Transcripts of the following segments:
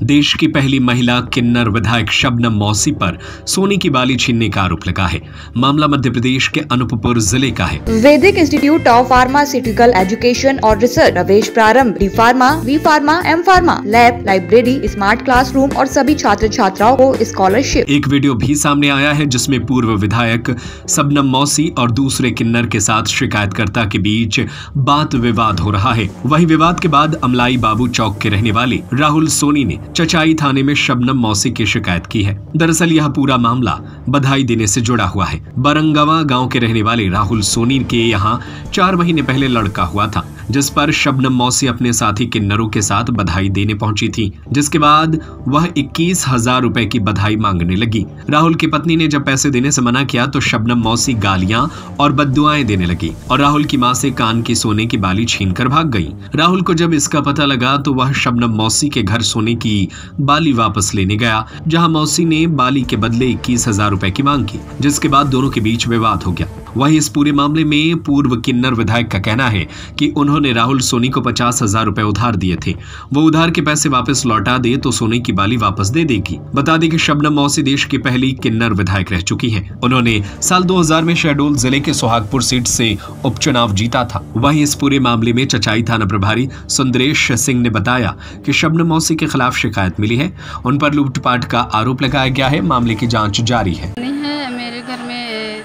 देश की पहली महिला किन्नर विधायक शबनम मौसी पर सोने की बाली छीनने का आरोप लगा है। मामला मध्य प्रदेश के अनूपपुर जिले का है। Vaidik institute of pharmaceutical education और रिसर्च, प्रवेश प्रारंभ, D pharma, B pharma, M pharma, lab, library, smart classroom और सभी छात्र छात्राओं को स्कॉलरशिप। एक वीडियो भी सामने आया है जिसमें पूर्व विधायक शबनम मौसी और दूसरे किन्नर के साथ शिकायतकर्ता के बीच बात विवाद हो रहा है। वही विवाद के बाद अमलाई बाबू चौक के रहने वाले राहुल सोनी ने चचाई थाने में शबनम मौसी की शिकायत की है। दरअसल यह पूरा मामला बधाई देने से जुड़ा हुआ है। बरंगवा गांव के रहने वाले राहुल सोनी के यहाँ 4 महीने पहले लड़का हुआ था, जिस पर शबनम मौसी अपने साथी किन्नरों के साथ बधाई देने पहुंची थी, जिसके बाद वह 21,000 रुपए की बधाई मांगने लगी। राहुल की पत्नी ने जब पैसे देने से मना किया तो शबनम मौसी गालियां और बद्दुआएं देने लगी और राहुल की मां से कान की सोने की बाली छीनकर भाग गई। राहुल को जब इसका पता लगा तो वह शबनम मौसी के घर सोने की बाली वापस लेने गया, जहां मौसी ने बाली के बदले 21,000 रुपए की मांग की, जिसके बाद दोनों के बीच विवाद हो गया। वहीं इस पूरे मामले में पूर्व किन्नर विधायक का कहना है कि उन्होंने राहुल सोनी को 50,000 रुपए उधार दिए थे। वो उधार के पैसे वापस लौटा दे तो सोने की बाली वापस दे देगी। बता दें कि शबनम मौसी देश की पहली किन्नर विधायक रह चुकी हैं। उन्होंने साल 2000 में शहडोल जिले के सुहागपुर सीट से उपचुनाव जीता था। वहीं इस पूरे मामले में चचाई थाना प्रभारी सुंदरेश सिंह ने बताया कि शबनम मौसी के खिलाफ शिकायत मिली है। उन पर लूटपाट का आरोप लगाया गया है। मामले की जाँच जारी है। मेरे घर में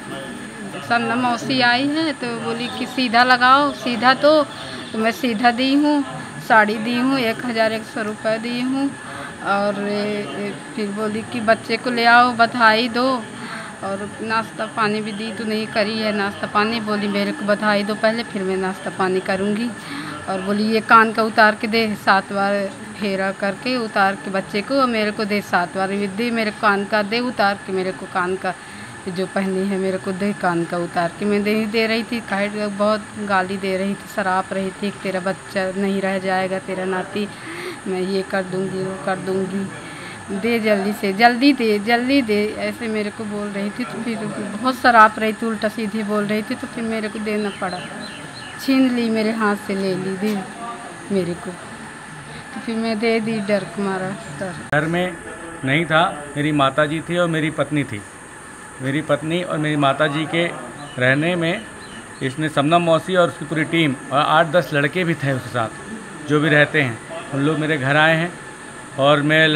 शबनम मौसी आई है तो बोली कि सीधा लगाओ, सीधा तो मैं सीधा दी हूँ, साड़ी दी हूँ, 1,100 रुपये दी हूँ। और फिर बोली कि बच्चे को ले आओ, बधाई दो, और नाश्ता पानी भी दी तो नहीं करी है नाश्ता पानी। बोली मेरे को बधाई दो पहले, फिर मैं नाश्ता पानी करूँगी। और बोली ये कान का उतार के दे, 7 बार फेरा करके उतार के बच्चे को मेरे को दे, 7 बार दे, मेरे कान का दे उतार के, मेरे को कान का जो पहनी है मेरे को दे, कान का उतार के। मैं दे रही थी, बहुत गाली दे रही थी, सराप रही थी, तेरा बच्चा नहीं रह जाएगा, तेरा नाती, मैं ये कर दूंगी, वो कर दूंगी, दे जल्दी से, जल्दी दे, ऐसे मेरे को बोल रही थी। तो फिर बहुत सराप रही थी, उल्टा सीधी बोल रही थी, तो फिर मेरे को देना पड़ा। छीन ली, मेरे हाथ से ले ली, दी मेरे को, तो फिर मैं दे दी डर के मारा। घर में नहीं था, मेरी माताजी थी और मेरी पत्नी थी। मेरी पत्नी और मेरी माताजी के रहने में इसने शबनम मौसी और उसकी पूरी टीम और 8-10 लड़के भी थे उसके साथ जो भी रहते हैं। उन लोग मेरे घर आए हैं और मेरे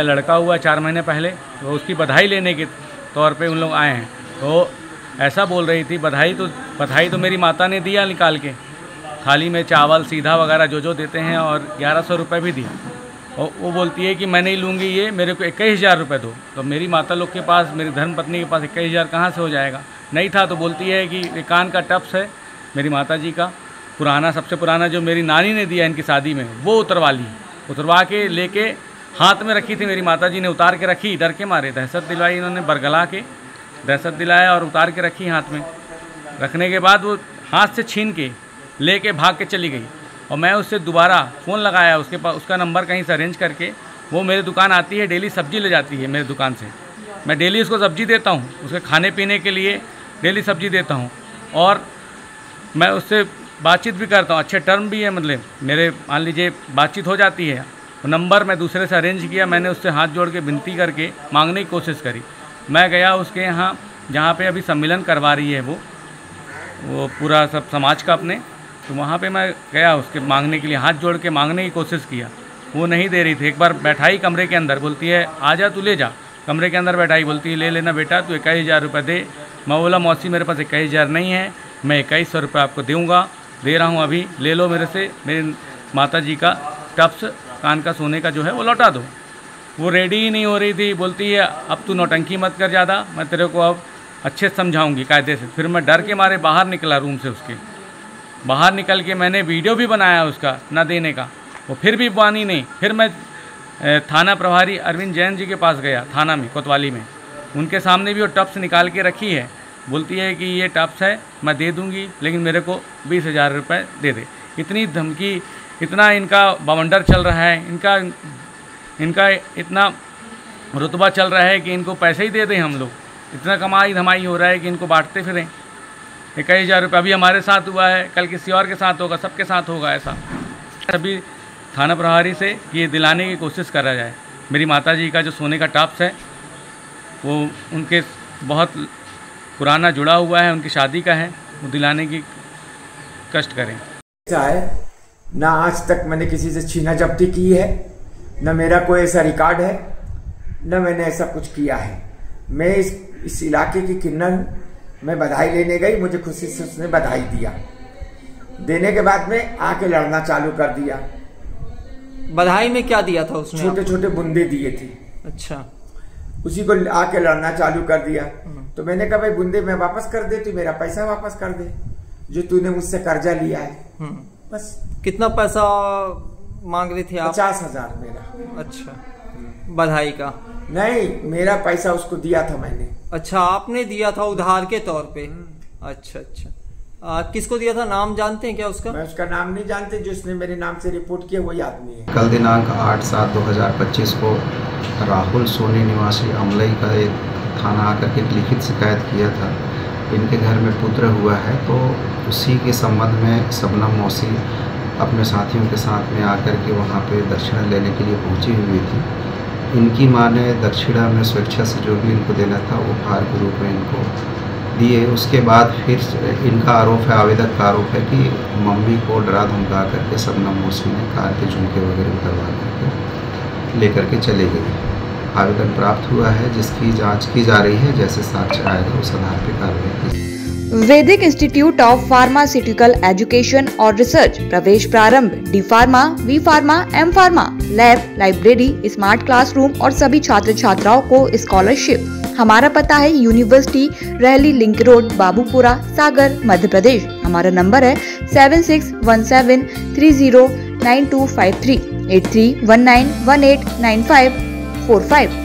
लड़का हुआ 4 महीने पहले, तो उसकी बधाई लेने के तौर पे उन लोग आए हैं। तो ऐसा बोल रही थी, बधाई तो मेरी माता ने दिया निकाल के, थाली में चावल सीधा वगैरह जो देते हैं, और 1,100 रुपये भी दिया। और वो बोलती है कि मैं नहीं लूँगी, ये मेरे को 21,000 रुपये दो। तो मेरी माता लोग के पास, मेरी धर्मपत्नी के पास 21,000 कहाँ से हो जाएगा? नहीं था। तो बोलती है कि ये कान का टप्स है मेरी माता जी का, पुराना, सबसे पुराना, जो मेरी नानी ने दिया इनकी शादी में, वो उतरवा के लेके हाथ में रखी थी। मेरी माता जी ने उतार के रखी, डर के मारे, दहशत दिलवाई इन्होंने, बरगला के दहशत दिलाया और उतार के रखी हाथ में। रखने के बाद वो हाथ से छीन के लेके भाग के चली गई। और मैं उससे दोबारा फ़ोन लगाया, उसके पास उसका नंबर कहीं से अरेंज करके, वो मेरे दुकान आती है, डेली सब्ज़ी ले जाती है मेरे दुकान से। मैं डेली उसको सब्ज़ी देता हूँ, उसके खाने पीने के लिए डेली सब्ज़ी देता हूँ, और मैं उससे बातचीत भी करता हूँ, अच्छे टर्म भी है, मतलब मेरे मान लीजिए बातचीत हो जाती है। वो नंबर मैं दूसरे से अरेंज किया, मैंने उससे हाथ जोड़ के विनती करके मांगने की कोशिश करी। मैं गया उसके यहाँ, जहाँ पे अभी सम्मेलन करवा रही है वो पूरा सब समाज का अपने, तो वहाँ पे मैं गया उसके मांगने के लिए, हाथ जोड़ के मांगने की कोशिश किया। वो नहीं दे रही थी। एक बार बैठाई कमरे के अंदर, बोलती है आजा तू ले जा, कमरे के अंदर बैठाई, बोलती है ले लेना बेटा, तू 21,000 रुपये दे। मैं बोला मौसी मेरे पास 21,000 नहीं है, मैं 2100 रुपये आपको दूँगा, दे रहा हूँ अभी, ले लो मेरे से, मेरी माता जी का टप्स कान का सोने का जो है वो लौटा दो। वो रेडी ही नहीं हो रही थी। बोलती है अब तू नौटंकी मत कर ज़्यादा, मैं तेरे को अब अच्छे से समझाऊँगी कायदे से। फिर मैं डर के मारे बाहर निकला, रूम से उसके बाहर निकल के मैंने वीडियो भी बनाया उसका ना देने का, वो फिर भी मानी नहीं। फिर मैं थाना प्रभारी अरविंद जैन जी के पास गया, थाना में, कोतवाली में, उनके सामने भी वो टप्स निकाल के रखी है। बोलती है कि ये टप्स है, मैं दे दूंगी, लेकिन मेरे को 20,000 रुपये दे दे। इतनी धमकी, इतना इनका बवंडर चल रहा है, इनका इतना रुतबा चल रहा है कि इनको पैसे ही दे दें हम लोग। इतना कमाई धमाई हो रहा है कि इनको बांटते फिरें। 21,000 रुपये अभी हमारे साथ हुआ है, कल किसी और के साथ होगा, सबके साथ होगा ऐसा। अभी थाना प्रभारी से कि ये दिलाने की कोशिश करा जाए। मेरी माताजी का जो सोने का टॉप्स है वो उनके बहुत पुराना जुड़ा हुआ है, उनकी शादी का है, वो दिलाने की कष्ट करें। ऐसा है ना, आज तक मैंने किसी से छीना जब्ती की है, न मेरा कोई ऐसा रिकॉर्ड है, न मैंने ऐसा कुछ किया है। मैं इस इलाके की किन्नर मैं बधाई लेने गई, मुझे खुशी से उसने बधाई दिया। देने के बाद में आके लड़ना चालू कर दिया। बधाई में क्या दिया था उसने? छोटे छोटे बूंदे दिए थे। अच्छा। उसी को आके लड़ना चालू कर दिया। तो मैंने कहा भाई बूंदे मैं वापस कर दे, तू मेरा पैसा वापस कर दे जो तूने मुझसे कर्जा लिया है। बस। कितना पैसा मांग रहे थे आप? 50,000 मेरा। अच्छा, बधाई का? नहीं, मेरा पैसा उसको दिया था मैंने। अच्छा, आपने दिया था उधार के तौर पे? अच्छा अच्छा। किसको दिया था, नाम जानते हैं क्या उसका? मैं उसका नाम नहीं जानते, जिसने मेरे नाम से रिपोर्ट किया वही आदमी है। कल दिनांक 8/7/2025 को राहुल सोनी निवासी अमलई का एक थाना आकर के लिखित शिकायत किया था। इनके घर में पुत्र हुआ है, तो उसी के संबंध में शबनम मौसी अपने साथियों के साथ में आकर के वहाँ पे दक्षिणा लेने के लिए पहुँची हुई थी। इनकी मां ने दक्षिणा में स्वेच्छा से जो भी इनको देना था उपहार के रूप में इनको दिए। उसके बाद फिर इनका आरोप है, आवेदक का आरोप है कि मम्मी को डरा धमका करके शबनम मौसी ने कार के झुमके वगैरह उतरवा करके लेकर के चले गए। आवेदन प्राप्त हुआ है, जिसकी जांच की जा रही है। जैसे साक्ष्य आएगा उस आधार पर कार्रवाई की। Vaidik institute of pharmaceutical education और रिसर्च, प्रवेश प्रारंभ, D pharma, B pharma, M pharma, lab, library, smart classroom और सभी छात्र छात्राओं को स्कॉलरशिप। हमारा पता है यूनिवर्सिटी रहली लिंक रोड, बाबूपुरा, सागर, मध्य प्रदेश। हमारा नंबर है 7617309253 8319189545।